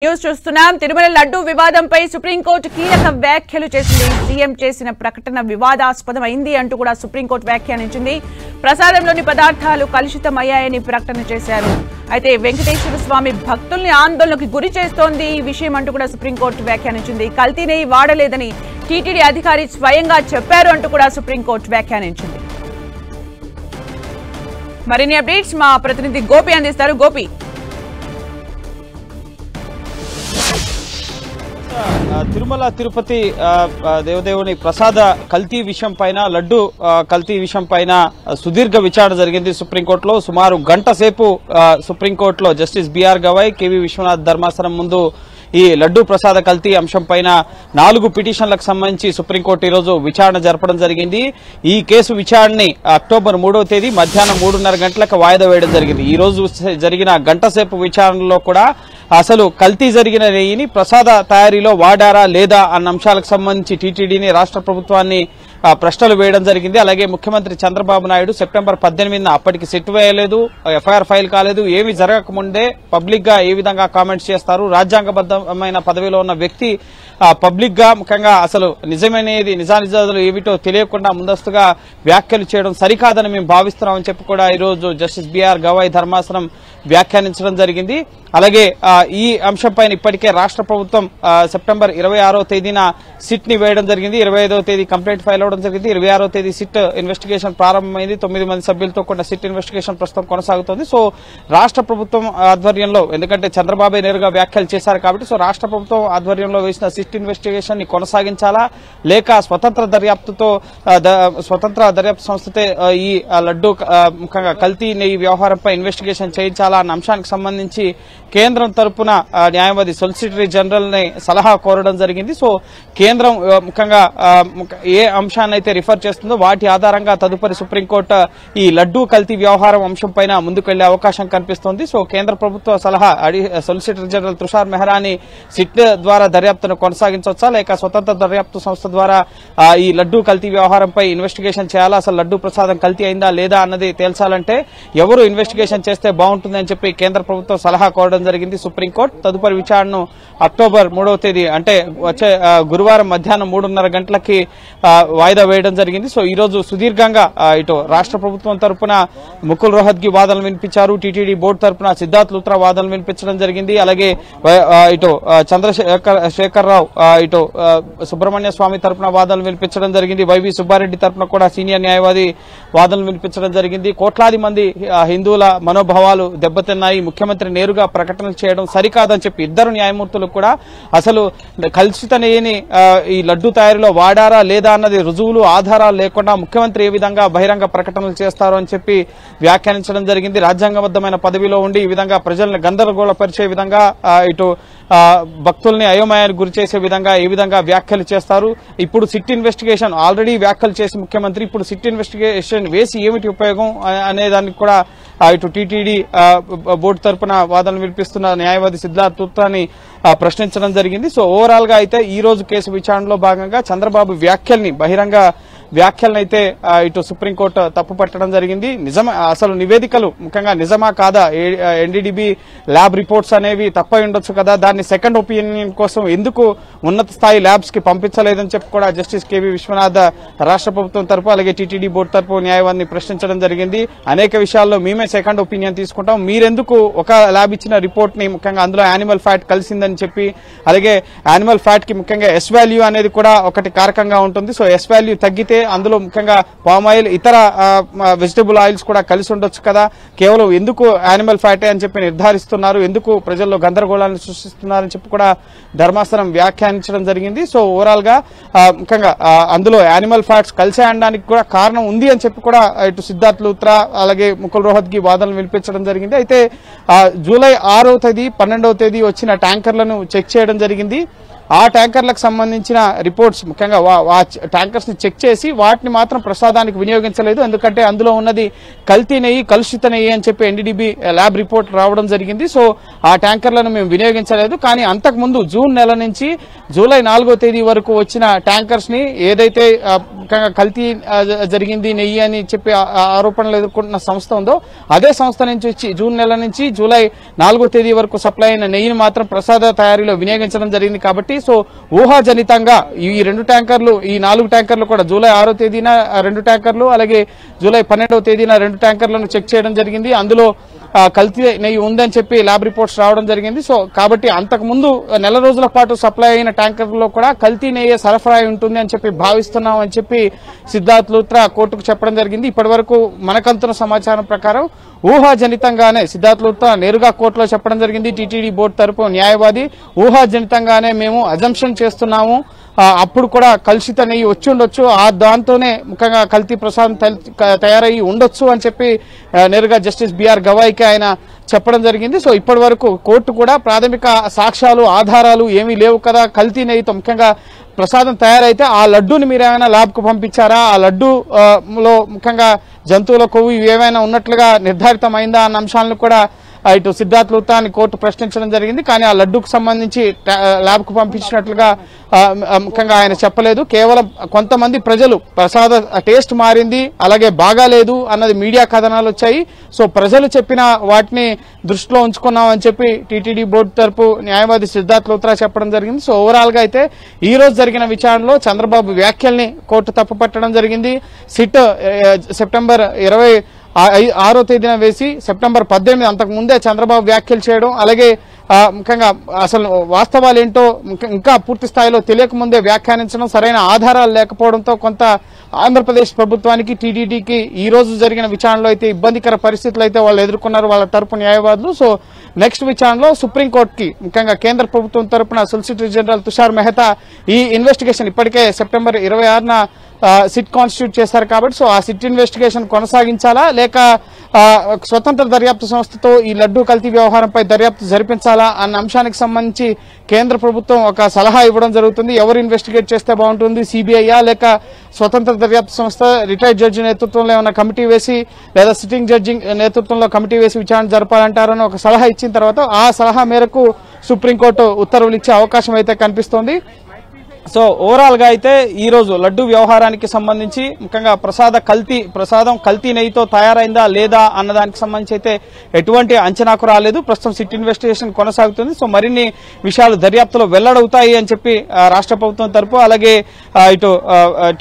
News చూస్తున్నాం. తిరుమల లడ్డు వివాదంపై supreme court కీలక వ్యాఖ్యలు చేసింది. సీఎం చేసిన ప్రకటన వివాదాస్పదమైంది అంటూ కూడా సుప్రీంకోర్టు వ్యాఖ్యానించింది. ప్రసాదంలోని పదార్థాలు కలుషితమయ్యాయని ప్రకటన చేశారు. అయితే వెంకటేశ్వర స్వామి భక్తుల్ని ఆందోళనకు గురి చేస్తోంది ఈ విషయం అంటూ కూడా సుప్రీంకోర్టు వ్యాఖ్యానించింది. కల్తీ నెయ్యి వాడలేదని టీటీడీ అధికారి స్వయంగా చెప్పారు అంటూ కూడా సుప్రీంకోర్టు వ్యాఖ్యానించింది. మరిన్ని అప్డేట్స్ మా ప్రతినిధి గోపి అందిస్తారు. గోపి, తిరుమల తిరుపతి దేవదేవుని ప్రసాద కల్తీ విషయం పైన, లడ్డు కల్తీ విషయం పైన సుదీర్ఘ విచారణ జరిగింది సుప్రీంకోర్టులో. సుమారు గంట సేపు సుప్రీంకోర్టులో justice B R Gavai, K V Vishwanath ధర్మాసనం ముందు ఈ లడ్డు ప్రసాద కల్తీ అంశం పైన 4 పిటిషన్లకు సంబంధించి సుప్రీంకోర్టు ఈరోజు విచారణ జరపడం జరిగింది. ఈ కేసు విచారణని అక్టోబర్ 3వ తేదీ మధ్యాహ్నం 3:30 గంటలకు వాయిదా వేయడం జరిగింది. ఈ రోజు జరిగిన గంట సేపు విచారణలో కూడా అసలు కల్తీ జరిగిన నెయ్యిని ప్రసాద తయారీలో వాడారా లేదా అన్న అంశాలకు సంబంధించి టీటీడీని, రాష్ట్ర ప్రభుత్వాన్ని ప్రశ్నలు వేయడం జరిగింది. అలాగే ముఖ్యమంత్రి చంద్రబాబు నాయుడు సెప్టెంబర్ 18న అప్పటికి సిట్ వేయలేదు, ఎఫ్ఐఆర్ ఫైల్ కాలేదు, ఏమీ జరగకముందే పబ్లిక్ గా ఏ విధంగా కామెంట్స్ చేస్తారు, రాజ్యాంగబద్దమైన పదవిలో ఉన్న వ్యక్తి పబ్లిక్ గా ముఖ్యంగా అసలు నిజమనేది నిజానిజాలు ఏమిటో తెలియకుండా ముందస్తుగా వ్యాఖ్యలు చేయడం సరికాదని మేము భావిస్తున్నామని చెప్పి కూడా ఈరోజు జస్టిస్ బిఆర్ గవాయ్ ధర్మాసనం వ్యాఖ్యానించడం జరిగింది. అలాగే ఈ అంశంపైన ఇప్పటికే రాష్ట్ర ప్రభుత్వం సెప్టెంబర్ 26వ తేదీన సిట్ ని వేయడం జరిగింది. 25వ తేదీ కంప్లైంట్ ఫైల్ అవడం జరిగింది. 26వ తేదీ సిట్ ఇన్వెస్టిగేషన్ ప్రారంభమైంది. 9 మంది సభ్యులతో కూడిన సిట్ ఇన్వెస్టిగేషన్ ప్రస్తుతం కొనసాగుతోంది. సో రాష్ట్ర ప్రభుత్వం ఆధ్వర్యంలో, ఎందుకంటే చంద్రబాబు నేరుగా వ్యాఖ్యలు చేశారు కాబట్టి, సో రాష్ట్ర ప్రభుత్వం ఆధ్వర్యంలో వేసిన సిట్ ఇన్వెస్టిగేషన్ ని కొనసాగించాలా లేక స్వతంత్ర దర్యాప్తు సంస్థతే ఈ లడ్డు ముఖ్యంగా కల్తీ నెయ్యి వ్యవహారంపై ఇన్వెస్టిగేషన్ చేయించాలా అన్న అంశానికి సంబంధించి కేంద్రం తరపున న్యాయవాది సొలిసిటరీ జనరల్ ని సలహా కోరడం జరిగింది. సో కేంద్రం ముఖ్యంగా ఏ అంశాన్ని అయితే రిఫర్ చేస్తుందో వాటి ఆధారంగా తదుపరి సుప్రీంకోర్టు ఈ లడ్డూ కల్తీ వ్యవహారం అంశం పైన ముందుకు వెళ్లే అవకాశం కనిపిస్తోంది. సో కేంద్ర ప్రభుత్వ సలహా సొలిసిటర్ జనరల్ తుషార్ మెహరాని సిట్ ద్వారా దర్యాప్తును కొనసాగించవచ్చా లేక స్వతంత్ర దర్యాప్తు సంస్థ ద్వారా ఈ లడ్డూ కల్తీ వ్యవహారంపై ఇన్వెస్టిగేషన్ చేయాలా, అసలు లడ్డూ ప్రసాదం కల్తీ అయిందా లేదా అన్నది తేల్చాలంటే ఎవరు ఇన్వెస్టిగేషన్ చేస్తే బాగుంటుందని చెప్పి కేంద్ర ప్రభుత్వం సలహా కోరడం జరిగింది సుప్రీంకోర్టు. తదుపరి విచారణను అక్టోబర్ 3వ తేదీ అంటే వచ్చే గురువారం మధ్యాహ్నం 3:30 గంటలకి వాయిదా వేయడం జరిగింది. సో ఈ రోజు సుదీర్ఘంగా ఇటు రాష్ట్ర ప్రభుత్వం తరపున ముకుల్ రోహత్గి వాదనలు వినిపించారు, టీటీడీ బోర్డు తరపున సిద్ధార్థ్ లూత్రా వాదనలు వినిపించడం జరిగింది. అలాగే ఇటు చంద్రశేఖరరావు, ఇటు సుబ్రహ్మణ్య స్వామి తరపున వాదనలు వినిపించడం జరిగింది. వైవి సుబ్బారెడ్డి తరపున కూడా సీనియర్ న్యాయవాది వాదనలు వినిపించడం జరిగింది. కోట్లాది మంది హిందువుల మనోభావాలు దెబ్బతిన్నాయి, ముఖ్యమంత్రి నేరుగా ప్రకటనలు చేయడం సరికాదని చెప్పి ఇద్దరు న్యాయమూర్తులు కూడా అసలు కలుషిత నెయ్యిని ఈ లడ్డు తయారీలో వాడారా లేదా అన్నది రుజువులు, ఆధారాలు లేకుండా ముఖ్యమంత్రి ఏ విధంగా బహిరంగ ప్రకటనలు చేస్తారు అని చెప్పి వ్యాఖ్యానించడం జరిగింది. రాజ్యాంగబద్దమైన పదవిలో ఉండి ఈ విధంగా ప్రజలను గందరగోళపరిచే విధంగా ఇటు భక్తుల్ని అయోమయానికి గురి చేసే విధంగా ఏ విధంగా వ్యాఖ్యలు చేస్తారు. ఇప్పుడు సిట్ ఇన్వెస్టిగేషన్ ఆల్రెడీ వ్యాఖ్యలు చేసి ముఖ్యమంత్రి ఇప్పుడు సిట్ ఇన్వెస్టిగేషన్ వేసి ఏమిటి ఉపయోగం అనేదానికి కూడా ఇటు టీటీడీ బోర్డు తరపున వాదనలు వినిపిస్తున్న న్యాయవాది సిద్ధార్థ్ లూత్రాని ప్రశ్నించడం జరిగింది. సో ఓవరాల్ గా అయితే ఈ రోజు కేసు విచారణలో భాగంగా చంద్రబాబు బహిరంగ వ్యాఖ్యలను అయితే ఇటు సుప్రీంకోర్టు తప్పుపట్టడం జరిగింది. అసలు నివేదికలు ముఖ్యంగా నిజమా కాదా, ఎన్డీడీబీ ల్యాబ్ రిపోర్ట్స్ అనేవి తప్పై ఉండొచ్చు కదా, దాన్ని సెకండ్ ఒపీనియన్ కోసం ఎందుకు ఉన్నత స్థాయి ల్యాబ్స్ కి పంపించలేదని చెప్పి కూడా జస్టిస్ కేవీ విశ్వనాథ్ రాష్ట్ర ప్రభుత్వం తరపు అలాగే టీటీడీ బోర్డు తరపు న్యాయవాదిని ప్రశ్నించడం జరిగింది. అనేక విషయాల్లో మేమే సెకండ్ ఒపీనియన్ తీసుకుంటాం, మీరెందుకు ఒక ల్యాబ్ ఇచ్చిన రిపోర్ట్ ని ముఖ్యంగా అందులో యానిమల్ ఫ్యాట్ కలిసిందని చెప్పి, అలాగే యానిమల్ ఫ్యాట్ కి ముఖ్యంగా ఎస్ వాల్యూ అనేది కూడా ఒకటి కారకంగా ఉంటుంది. సో ఎస్ వాల్యూ తగ్గితే అందులో ముఖ్యంగా పామ్ ఆయిల్, ఇతర వెజిటబుల్ ఆయిల్స్ కూడా కలిసి ఉండొచ్చు కదా, కేవలం ఎందుకు యానిమల్ ఫ్యాటే అని చెప్పి నిర్ధారిస్తున్నారు, ఎందుకు ప్రజల్లో గందరగోళాన్ని సృష్టిస్తున్నారని చెప్పి కూడా ధర్మాసనం వ్యాఖ్యానించడం జరిగింది. సో ఓవరాల్ గా ముఖ్యంగా అందులో యానిమల్ ఫ్యాట్స్ కలిసే అనడానికి కూడా కారణం ఉంది అని చెప్పి కూడా ఇటు సిద్ధార్థ్ లూత్రా అలాగే ముకుల్ రోహత్గి వాదనలు వినిపించడం జరిగింది. అయితే జూలై 6వ తేదీ 12వ తేదీ వచ్చిన ట్యాంకర్లను చెక్ చేయడం జరిగింది. ఆ ట్యాంకర్లకు సంబంధించిన రిపోర్ట్స్ ముఖ్యంగా ట్యాంకర్స్ ని చెక్ చేసి చేసి వాటిని మాత్రం ప్రసాదానికి వినియోగించలేదు. ఎందుకంటే అందులో ఉన్నది కల్తీ నెయ్యి, కలుషిత నెయ్యి అని చెప్పి ఎన్డీడీబీ ల్యాబ్ రిపోర్ట్ రావడం జరిగింది. సో ఆ ట్యాంకర్లను మేము వినియోగించలేదు. కానీ అంతకుముందు జూన్ నెల నుంచి జూలై 4వ తేదీ వరకు వచ్చిన ట్యాంకర్స్ ని ఏదైతే కల్తీ జరిగింది నెయ్యి అని చెప్పి ఆరోపణలు ఎదుర్కొంటున్న సంస్థ ఉందో అదే సంస్థ నుంచి వచ్చి జూన్ నెల నుంచి జూలై 4వ తేదీ వరకు సప్లై అయిన నెయ్యిని మాత్రం ప్రసాద తయారీలో వినియోగించడం జరిగింది. కాబట్టి సో ఊహాజనితంగా ఈ 2 ట్యాంకర్లు, ఈ 4 ట్యాంకర్లు కూడా జూలై 6వ తేదీన 2 ట్యాంకర్లు, అలాగే జూలై 12వ తేదీన 2 ట్యాంకర్లను చెక్ చేయడం జరిగింది. అందులో కల్తీ నెయ్యి ఉందని చెప్పి ల్యాబ్ రిపోర్ట్స్ రావడం జరిగింది. సో కాబట్టి అంతకుముందు నెల రోజుల పాటు సప్లై అయిన ట్యాంకర్లో కూడా కల్తీ నెయ్యి సరఫరా ఉంటుంది అని చెప్పి భావిస్తున్నాం అని చెప్పి సిద్ధార్థ్ లూత్రా కోర్టుకు చెప్పడం జరిగింది. ఇప్పటి వరకు మనకంతున్న సమాచారం ప్రకారం ఊహాజనితంగానే సిద్ధార్థ్ లూత్రా నేరుగా కోర్టులో చెప్పడం జరిగింది. టీటీడీ బోర్డు తరపు న్యాయవాది ఊహాజనితంగానే మేము అజంప్షన్ చేస్తున్నాము, అప్పుడు కూడా కలుషిత నెయ్యి వచ్చి ఉండొచ్చు, దాంతోనే ముఖ్యంగా కల్తీ ప్రసాదం తయారయ్యి ఉండొచ్చు అని చెప్పి నేరుగా జస్టిస్ బిఆర్ గవాయికి ఆయన చెప్పడం జరిగింది. సో ఇప్పటి వరకు కోర్టు కూడా ప్రాథమిక సాక్ష్యాలు, ఆధారాలు ఏమీ లేవు కదా, కల్తీ నెయ్యితో ముఖ్యంగా ప్రసాదం తయారైతే ఆ లడ్డూని మీరు ఏమైనా ల్యాబ్ కు పంపించారా, ఆ లడ్డూలో ముఖ్యంగా జంతువుల కొవ్వు ఏమైనా ఉన్నట్లుగా నిర్ధారితమైందా అన్న అంశాలను కూడా ఇటు సిద్ధార్థ్ లూత్రాని కోర్టు ప్రశ్నించడం జరిగింది. కానీ ఆ లడ్డూకు సంబంధించి ల్యాబ్ కు పంపించినట్లుగా ముఖ్యంగా ఆయన చెప్పలేదు. కేవలం కొంతమంది ప్రజలు ప్రసాద టేస్ట్ మారింది, అలాగే బాగాలేదు అన్నది మీడియా కథనాలు వచ్చాయి. సో ప్రజలు చెప్పిన వాటిని దృష్టిలో ఉంచుకున్నాం అని చెప్పి టీటీడీ బోర్డు తరపు న్యాయవాది సిద్ధార్థ్ లూత్రా చెప్పడం జరిగింది. సో ఓవరాల్ గా అయితే ఈ రోజు జరిగిన విచారణలో చంద్రబాబు వ్యాఖ్యల్ని కోర్టు తప్పుపట్టడం జరిగింది. సిట్ సెప్టెంబర్ 26వ తేదీన వేసి సెప్టెంబర్ 18 అంతకు ముందే చంద్రబాబు వ్యాఖ్యలు చేయడం, అలాగే ముఖ్యంగా అసలు వాస్తవాలు ఏంటో ఇంకా పూర్తి స్థాయిలో తెలియకముందే వ్యాఖ్యానించడం, సరైన ఆధారాలు లేకపోవడంతో కొంత ఆంధ్రప్రదేశ్ ప్రభుత్వానికి, టీటీడీకి ఈ రోజు జరిగిన విచారణలో అయితే ఇబ్బందికర పరిస్థితులు అయితే వాళ్ళు ఎదుర్కొన్నారు వాళ్ళ తరపు న్యాయవాదులు. సో నెక్స్ట్ విచారణలో సుప్రీంకోర్టుకి ముఖ్యంగా కేంద్ర ప్రభుత్వం తరపున సొలిసిటర్ జనరల్ తుషార్ మెహతా ఈ ఇన్వెస్టిగేషన్ ఇప్పటికే సెప్టెంబర్ 26న సిట్ కాన్స్టిట్యూట్ చేశారు కాబట్టి సో ఆ సిట్ ఇన్వెస్టిగేషన్ కొనసాగించాలా లేక స్వతంత్ర దర్యాప్తు సంస్థతో ఈ లడ్డూ కల్తీ వ్యవహారంపై దర్యాప్తు జరిపించాలా అన్న అంశానికి సంబంధించి కేంద్ర ప్రభుత్వం ఒక సలహా ఇవ్వడం జరుగుతుంది. ఎవరు ఇన్వెస్టిగేట్ చేస్తే బాగుంటుంది, సిబిఐయా లేక స్వతంత్ర దర్యాప్తు సంస్థ రిటైర్డ్ జడ్జి నేతృత్వంలో ఏమైనా కమిటీ వేసి లేదా సిట్టింగ్ జడ్జి నేతృత్వంలో కమిటీ వేసి విచారణ జరపాలంటారని ఒక సలహా ఇచ్చిన తర్వాత ఆ సలహా మేరకు సుప్రీంకోర్టు ఉత్తర్వులు ఇచ్చే అవకాశం అయితే కనిపిస్తోంది. సో ఓవరాల్ గా అయితే ఈ రోజు లడ్డూ వ్యవహారానికి సంబంధించి ముఖ్యంగా ప్రసాదం కల్తీ నెయ్యితో తయారైందా లేదా అన్నదానికి సంబంధించి అయితే ఎటువంటి అంచనాకు రాలేదు. ప్రస్తుతం సిట్ ఇన్వెస్టిగేషన్ కొనసాగుతుంది. సో మరిన్ని విషయాలు దర్యాప్తులో వెల్లడవుతాయి అని చెప్పి రాష్ట్ర ప్రభుత్వం తరపు అలాగే ఇటు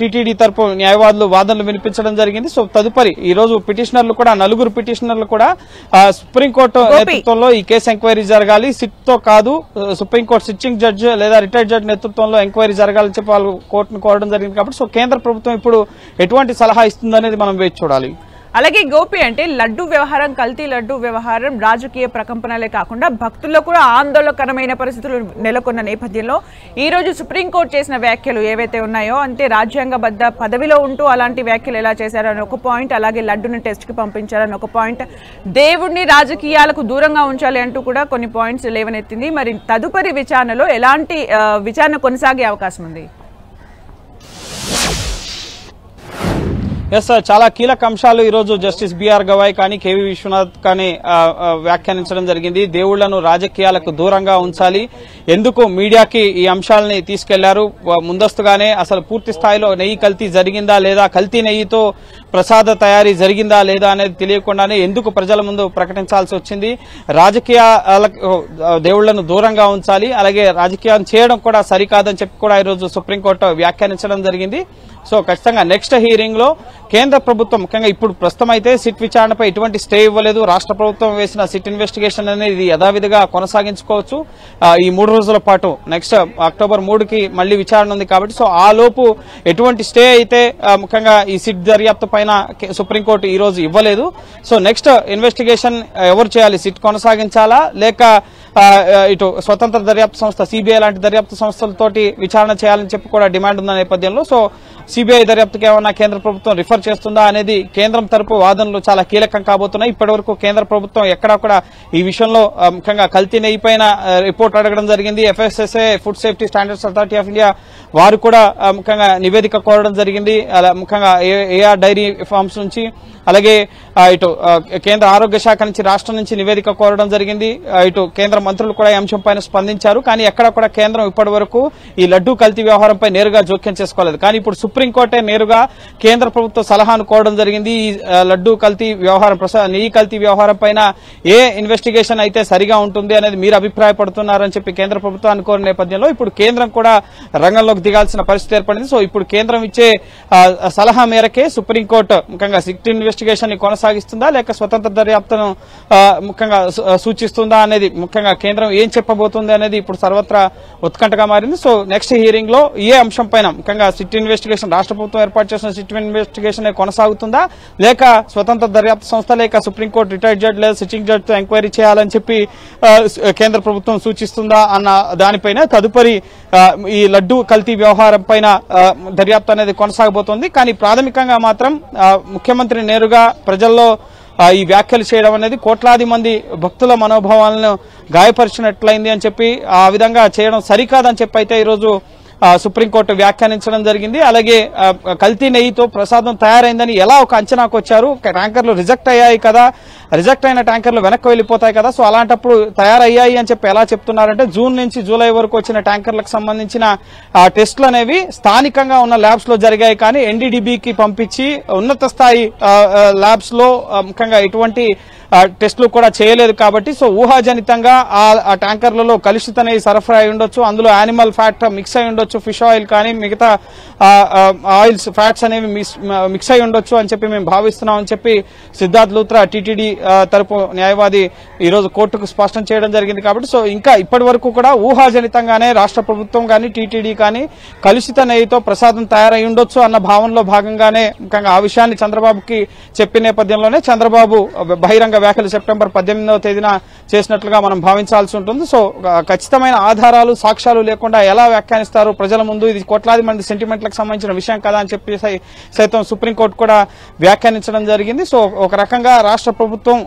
టీటీడీ తరపు న్యాయవాదులు వాదనలు వినిపించడం జరిగింది. సో తదుపరి ఈ రోజు పిటిషనర్లు కూడా 4 పిటిషనర్లు కూడా సుప్రీంకోర్టు నేతృత్వంలో ఈ కేసు ఎంక్వైరీ జరగాలి, సిట్ తో కాదు, సుప్రీంకోర్టు సిట్టింగ్ జడ్జి లేదా రిటైర్డ్ జడ్జి నేతృత్వంలో ఎంక్వైరీ జరగాలని చెప్పి వాళ్ళు కోర్టును కోరడం జరిగింది. కాబట్టి సో కేంద్ర ప్రభుత్వం ఇప్పుడు ఎటువంటి సలహా ఇస్తుందనేది మనం వేచి చూడాలి. అలాగే గోపి అంటే లడ్డు వ్యవహారం, కల్తీ లడ్డు వ్యవహారం రాజకీయ ప్రకంపనలే కాకుండా భక్తుల్లో కూడా ఆందోళనకరమైన పరిస్థితులు నెలకొన్న నేపథ్యంలో ఈ రోజు సుప్రీంకోర్టు చేసిన వ్యాఖ్యలు ఏవైతే ఉన్నాయో అంటే రాజ్యాంగబద్ధ పదవిలో ఉంటూ అలాంటి వ్యాఖ్యలు ఎలా చేశారని ఒక పాయింట్, అలాగే లడ్డుని టెస్ట్ కి పంపించారని ఒక పాయింట్, దేవుడిని రాజకీయాలకు దూరంగా ఉంచాలి అంటూ కూడా కొన్ని పాయింట్స్ లేవనెత్తింది. మరి తదుపరి విచారణలో ఎలాంటి విచారణ కొనసాగే అవకాశం ఉంది? ఎస్ సార్, చాలా కీలక అంశాలు ఈ రోజు జస్టిస్ బిఆర్ గవాయ్ కానీ కేవీ విశ్వనాథ్ కానీ వ్యాఖ్యానించడం జరిగింది. దేవుళ్లను రాజకీయాలకు దూరంగా ఉంచాలి, ఎందుకు మీడియాకి ఈ అంశాలని తీసుకెళ్లారు, ముందస్తుగానే అసలు పూర్తి స్థాయిలో నెయ్యి కల్తీ జరిగిందా లేదా, కల్తీ నెయ్యితో ప్రసాద తయారీ జరిగిందా లేదా అనేది తెలియకుండానే ఎందుకు ప్రజల ముందు ప్రకటించాల్సి వచ్చింది, రాజకీయాలకు దేవుళ్లను దూరంగా ఉంచాలి, అలాగే రాజకీయం చేయడం కూడా సరికాదని చెప్పి కూడా ఈరోజు సుప్రీంకోర్టు వ్యాఖ్యానించడం జరిగింది. సో ఖచ్చితంగా నెక్స్ట్ హీరింగ్ లో కేంద్ర ప్రభుత్వం ముఖ్యంగా ఇప్పుడు ప్రస్తుతం అయితే సిట్ విచారణపై ఎటువంటి స్టే ఇవ్వలేదు. రాష్ట్ర ప్రభుత్వం వేసిన సిట్ ఇన్వెస్టిగేషన్ అనేది యథావిధిగా కొనసాగించుకోవచ్చు ఈ 3 రోజుల పాటు. నెక్స్ట్ అక్టోబర్ 3కి మళ్లీ విచారణ ఉంది కాబట్టి సో ఆ లోపు ఎటువంటి స్టే అయితే ముఖ్యంగా ఈ సిట్ దర్యాప్తు పైన సుప్రీంకోర్టు ఈ రోజు ఇవ్వలేదు. సో నెక్స్ట్ ఇన్వెస్టిగేషన్ ఎవరు చేయాలి, సిట్ కొనసాగించాలా లేక ఇటు స్వతంత్ర దర్యాప్తు సంస్థ సిబిఐ లాంటి దర్యాప్తు సంస్థలతోటి విచారణ చేయాలని చెప్పి కూడా డిమాండ్ ఉన్న నేపథ్యంలో సో సిబిఐ దర్యాప్తుకి ఏమన్నా కేంద్ర ప్రభుత్వం రిఫర్ చేస్తుందా అనేది కేంద్రం తరపు వాదనలు చాలా కీలకం కాబోతున్నాయి. ఇప్పటివరకు కేంద్ర ప్రభుత్వం ఎక్కడా కూడా ఈ విషయంలో ముఖ్యంగా కల్తీ నెయ్యి పైన రిపోర్ట్ అడగడం జరిగింది. జరిగింది. FSSA food safety standards authority of India వారు కూడా ముఖ్యంగా నివేదిక కోరడం జరిగింది. ముఖ్యంగా AR డైరీ ఫార్మ్స్ నుంచి, అలాగే ఇటు కేంద్ర ఆరోగ్య శాఖ నుంచి, రాష్ట్రం నుంచి నివేదిక కోరడం జరిగింది. ఇటు కేంద్ర మంత్రులు కూడా ఈ అంశం పైన స్పందించారు. కానీ ఎక్కడ కూడా కేంద్రం ఇప్పటి వరకు ఈ లడ్డూ కల్తీ వ్యవహారంపై నేరుగా జోక్యం చేసుకోలేదు. కానీ ఇప్పుడు సుప్రీంకోర్టే నేరుగా కేంద్ర ప్రభుత్వ సలహాను కోరడం జరిగింది. ఈ లడ్డూ కల్తీ వ్యవహారం, నెయ్యి కల్తీ వ్యవహారం పైన ఏ ఇన్వెస్టిగేషన్ అయితే సరిగా ఉంటుంది అనేది మీరు అభిప్రాయపడుతున్నారని చెప్పి కేంద్ర ప్రభుత్వాన్ని కోరిన నేపథ్యంలో ఇప్పుడు కేంద్రం కూడా రంగంలోకి దిగాల్సిన పరిస్థితి ఏర్పడింది. సో ఇప్పుడు కేంద్రం ఇచ్చే సలహా మేరకే సుప్రీంకోర్టు ముఖ్యంగా సిట్ ఇన్వెస్టిగేషన్ ని కొనసాగిస్తుందా లేక స్వతంత్ర దర్యాప్తును ముఖ్యంగా సూచిస్తుందా అనేది, ముఖ్యంగా కేంద్రం ఏం చెప్పబోతుంది అనేది ఇప్పుడు సర్వత్రా ఉత్కంఠగా మారింది. సో నెక్స్ట్ హియరింగ్ లో ఏ అంశం పైన ముఖ్యంగా సిట్ ఇన్వెస్టిగేషన్, రాష్ట్ర ప్రభుత్వం ఏర్పాటు చేసిన సిట్ ఇన్వెస్టిగేషన్ కొనసాగుతుందా లేక స్వతంత్ర దర్యాప్తు సంస్థ లేక సుప్రీంకోర్టు రిటైర్డ్ జడ్జి లేదా సిట్టింగ్ జడ్జితో ఎంక్వైరీ చేయాలని చెప్పి కేంద్ర ప్రభుత్వం సూచిస్తుందా అన్న దానిపైన తదుపరి ఈ లడ్డూ కల్తీ వ్యవహారం పైన దర్యాప్తు అనేది కొనసాగబోతోంది. కానీ ప్రాథమికంగా మాత్రం ముఖ్యమంత్రి నేరుగా ప్రజల్లో ఈ వ్యాఖ్యలు చేయడం అనేది కోట్లాది మంది భక్తుల మనోభావాలను గాయపరిచినట్లయింది అని చెప్పి ఆ విధంగా చేయడం సరికాదని చెప్పి అయితే ఈరోజు సుప్రీంకోర్టు వ్యాఖ్యానించడం జరిగింది. అలాగే కల్తీ నెయ్యితో ప్రసాదం తయారైందని ఎలా ఒక అంచనాకు వచ్చారు? ట్యాంకర్లు రిజెక్ట్ అయ్యాయి కదా, రిజెక్ట్ అయిన ట్యాంకర్లు వెనక్కి వెళ్లిపోతాయి కదా. సో అలాంటప్పుడు తయారయ్యాయి అని చెప్పి ఎలా చెప్తున్నారంటే జూన్ నుంచి జూలై వరకు వచ్చిన ట్యాంకర్లకు సంబంధించిన టెస్టులు అనేవి స్థానికంగా ఉన్న ల్యాబ్స్ లో జరిగాయి. కానీ NDDBకి పంపించి ఉన్నత స్థాయి ల్యాబ్స్ లో ముఖ్యంగా ఎటువంటి టెస్టులు కూడా చేయలేదు. కాబట్టి సో ఊహాజనితంగా ఆ ట్యాంకర్లలో కలుషిత నెయ్యి సరఫరా అయి ఉండొచ్చు, అందులో యానిమల్ ఫ్యాట్ మిక్స్ అయి ఉండొచ్చు, ఫిష్ ఆయిల్ కానీ మిగతా ఆయిల్స్ ఫ్యాట్స్ అనేవి మిక్స్ అయి ఉండొచ్చు అని చెప్పి మేము భావిస్తున్నాం అని చెప్పి సిద్ధార్థ్ లూత్రా TTD తరపు న్యాయవాది ఈ రోజు కోర్టుకు స్పష్టం చేయడం జరిగింది. కాబట్టి సో ఇంకా ఇప్పటి వరకు కూడా ఊహాజనితంగానే రాష్ట్ర ప్రభుత్వం కానీ TTD కానీ కలుషిత నెయ్యితో ప్రసాదం తయారై ఉండొచ్చు అన్న భావనలో భాగంగానే ముఖ్యంగా ఆ విషయాన్ని చంద్రబాబుకి చెప్పిన నేపథ్యంలోనే చంద్రబాబు బహిరంగ వ్యాఖ్యలు సెప్టెంబర్ 18వ తేదీన చేసినట్లుగా మనం భావించాల్సి ఉంటుంది. సో ఖచ్చితమైన ఆధారాలు సాక్ష్యాలు లేకుండా ఎలా వ్యాఖ్యానిస్తారు ప్రజల ముందు? ఇది కోట్లాది మంది సెంటిమెంట్లకు సంబంధించిన విషయం కదా అని చెప్పి సైతం సుప్రీంకోర్టు కూడా వ్యాఖ్యానించడం జరిగింది. సో ఒక రకంగా రాష్ట్ర ప్రభుత్వం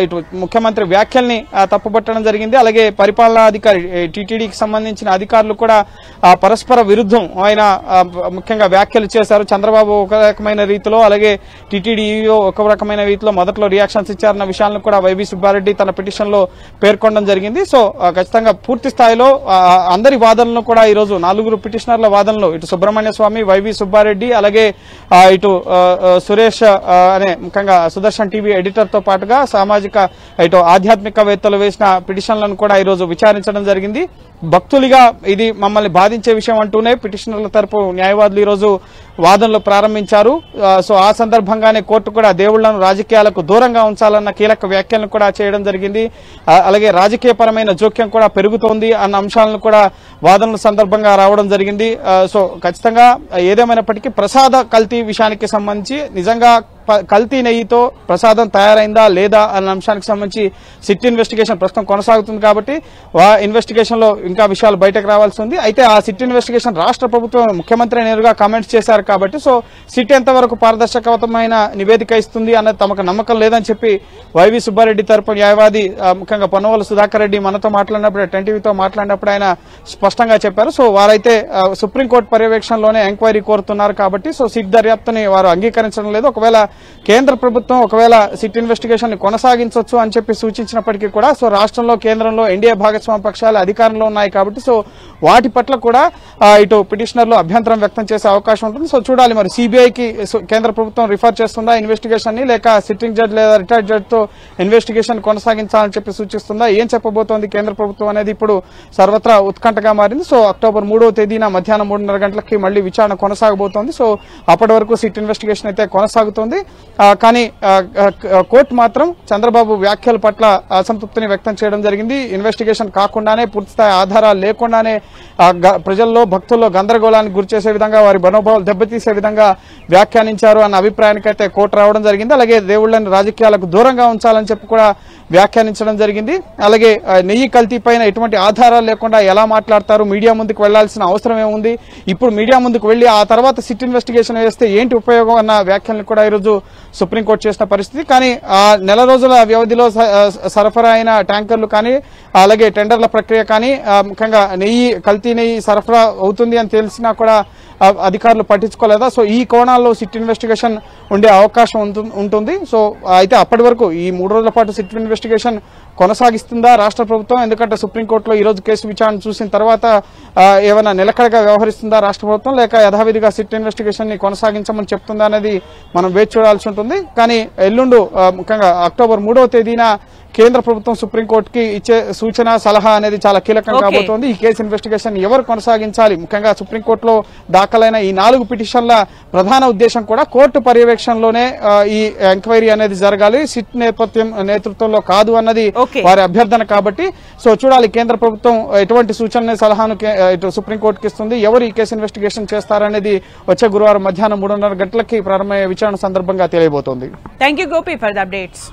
ఇటు ముఖ్యమంత్రి వ్యాఖ్యల్ని తప్పుపట్టడం జరిగింది. అలాగే పరిపాలనాధికారి TTDకి సంబంధించిన అధికారులు కూడా పరస్పర విరుద్ధం ఆయన ముఖ్యంగా వ్యాఖ్యలు చేశారు. చంద్రబాబు ఒక రకమైన రీతిలో, అలాగే TTD ఒక రకమైన రీతిలో మొదట్లో రియాక్షన్స్ ఇచ్చారన్న విషయాలను కూడా వైవి సుబ్బారెడ్డి తన పిటిషన్ లో పేర్కొనడం జరిగింది. సో ఖచ్చితంగా పూర్తి స్థాయిలో అందరి వాదనలను కూడా ఈ రోజు 4 పిటిషనర్ల వాదనలు, ఇటు సుబ్రహ్మణ్య స్వామి, వైవి సుబ్బారెడ్డి, అలాగే ఇటు సురేష్ అనే ముఖ్యంగా సుదర్శన్ టీవీ ఎడిటర్ తో పాటుగా సామాజిక ఇటు ఆధ్యాత్మికవేత్తలు వేసిన పిటిషన్లను కూడా ఈ రోజు విచారించడం జరిగింది. భక్తులుగా ఇది మమ్మల్ని బాధించే విషయం అంటూనే పిటిషనర్ల తరపు న్యాయవాదులు ఈ రోజు వాదనలు ప్రారంభించారు. సో ఆ సందర్భంగానే కోర్టు కూడా దేవుళ్లను రాజకీయాలకు దూరంగా ఉంచాలన్న కీలక వ్యాఖ్యలను కూడా చేయడం జరిగింది. అలాగే రాజకీయపరమైన జోక్యం కూడా పెరుగుతోంది అన్న అంశాలను కూడా వాదనల సందర్భంగా రావడం జరిగింది. సో ఖచ్చితంగా ఏదేమైనప్పటికీ ప్రసాద కల్తీ విషయానికి సంబంధించి నిజంగా కల్తీ నెయ్యితో ప్రసాదం తయారైందా లేదా అన్న అంశానికి సంబంధించి సిట్ ఇన్వెస్టిగేషన్ ప్రస్తుతం కొనసాగుతుంది. కాబట్టి ఇన్వెస్టిగేషన్ లో ఇంకా విషయాలు బయటకు రావాల్సి ఉంది. అయితే ఆ సిట్ ఇన్వెస్టిగేషన్ రాష్ట్ర ప్రభుత్వం ముఖ్యమంత్రి నేరుగా కామెంట్స్ చేశారు. కాబట్టి సో సిట్ ఎంతవరకు పారదర్శకమైన నివేదిక ఇస్తుంది అన్నది తమకు నమ్మకం లేదని చెప్పి వైవి సుబ్బారెడ్డి తరపు న్యాయవాది ముఖ్యంగా పొన్నవోలు సుధాకర్ రెడ్డి మనతో మాట్లాడినప్పుడు, 10TVతో మాట్లాడినప్పుడు ఆయన స్పష్టంగా చెప్పారు. సో వారైతే సుప్రీంకోర్టు పర్యవేక్షణలోనే ఎంక్వైరీ కోరుతున్నారు. కాబట్టి సో సిట్ దర్యాప్తుని వారు అంగీకరించడం లేదు. ఒకవేళ కేంద్ర ప్రభుత్వం ఒకవేళ సిట్ ఇన్వెస్టిగేషన్ ని కొనసాగించవచ్చు అని చెప్పి సూచించినప్పటికీ కూడా సో రాష్ట్రంలో కేంద్రంలో ఎన్డీఏ భాగస్వామ్య పక్షాలు అధికారంలో ఉన్నాయి. కాబట్టి సో వాటి పట్ల కూడా ఇటు పిటిషనర్లు అభ్యంతరం వ్యక్తం చేసే అవకాశం ఉంటుంది. సో చూడాలి మరి సిబిఐకి కేంద్ర ప్రభుత్వం రిఫర్ చేస్తుందా ఇన్వెస్టిగేషన్ ని, లేక సిట్టింగ్ జడ్జి లేదా రిటైర్డ్ జడ్జితో ఇన్వెస్టిగేషన్ కొనసాగించాలని చెప్పి సూచిస్తుందా, ఏం చెప్పబోతోంది కేంద్ర ప్రభుత్వం అనేది ఇప్పుడు సర్వత్రా ఉత్కంఠగా మారింది. సో అక్టోబర్ 3వ తేదీన మధ్యాహ్నం 3:30 గంటలకి మళ్లీ విచారణ కొనసాగబోతోంది. సో అప్పటి వరకు సిట్ ఇన్వెస్టిగేషన్ అయితే కొనసాగుతోంది. కానీ కోర్టు మాత్రం చంద్రబాబు వ్యాఖ్యల పట్ల అసంతృప్తిని వ్యక్తం చేయడం జరిగింది. ఇన్వెస్టిగేషన్ కాకుండానే, పూర్తిస్థాయి ఆధారాలు లేకుండానే ప్రజల్లో భక్తుల్లో గందరగోళానికి గురిచేసే విధంగా, వారి మనోభావాలు దెబ్బతీసే విధంగా వ్యాఖ్యానించారు అన్న అభిప్రాయానికైతే కోర్టు రావడం జరిగింది. అలాగే దేవుళ్లను రాజకీయాలకు దూరంగా ఉంచాలని చెప్పి కూడా వ్యాఖ్యానించడం జరిగింది. అలాగే నెయ్యి కల్తీ పైన ఎటువంటి ఆధారాలు లేకుండా ఎలా మాట్లాడతారు, మీడియా ముందుకు వెళ్లాల్సిన అవసరం ఏముంది, ఇప్పుడు మీడియా ముందుకు వెళ్లి ఆ తర్వాత సిట్ ఇన్వెస్టిగేషన్ వేస్తే ఏంటి ఉపయోగం అన్న వ్యాఖ్యలను కూడా ఈరోజు సుప్రీంకోర్టు చేసిన పరిస్థితి. కానీ ఆ నెల రోజుల వ్యవధిలో సరఫరా అయిన ట్యాంకర్లు కానీ అలాగే టెండర్ల ప్రక్రియ కానీ ముఖ్యంగా కల్తీ నెయ్యి సరఫరా అవుతుంది అని తెలిసినా కూడా అధికారులు పట్టించుకోలేదా? సో ఈ కోణాల్లో సిట్ ఇన్వెస్టిగేషన్ ఉండే అవకాశం ఉంటుంది. సో అయితే అప్పటి వరకు ఈ 3 రోజుల పాటు సిట్ ఇన్వెస్టిగేషన్ కొనసాగిస్తుందా రాష్ట్ర ప్రభుత్వం? ఎందుకంటే సుప్రీంకోర్టులో ఈ రోజు కేసు విచారణ చూసిన తర్వాత ఏమైనా నిలకడగా వ్యవహరిస్తుందా రాష్ట్ర ప్రభుత్వం, లేక యథావిధిగా సిట్ ఇన్వెస్టిగేషన్ ని కొనసాగించమని చెప్తుందా అనేది మనం వేచి చూడాల్సి ఉంటుంది. కానీ ఎల్లుండు ముఖ్యంగా అక్టోబర్ 3వ తేదీన కేంద్ర ప్రభుత్వం సుప్రీంకోర్టుకి ఇచ్చే సూచన సలహా అనేది చాలా కీలకం కాబోతోంది. ఈ కేసు ఇన్వెస్టిగేషన్ ఎవరు కొనసాగించాలి, ముఖ్యంగా సుప్రీంకోర్టులో దాఖలైన ఈ 4 పిటిషన్ల ప్రధాన ఉద్దేశం కూడా కోర్టు పర్యవేక్షణలోనే ఈ ఎంక్వైరీ అనేది జరగాలి, సిట్ నేతృత్వంలో కాదు అన్నది వారి అభ్యర్థన. కాబట్టి సో చూడాలి కేంద్ర ప్రభుత్వం ఎటువంటి సూచనని సలహాను సుప్రీంకోర్టుకి ఇస్తుంది, ఎవరు ఈ కేసు ఇన్వెస్టిగేషన్ చేస్తారనేది వచ్చే గురువారం మధ్యాహ్నం 3:30 గంటలకి ప్రారంభమయ్యే విచారణ సందర్భంగా తెలియబోతోంది. Thank you Gopi for the updates.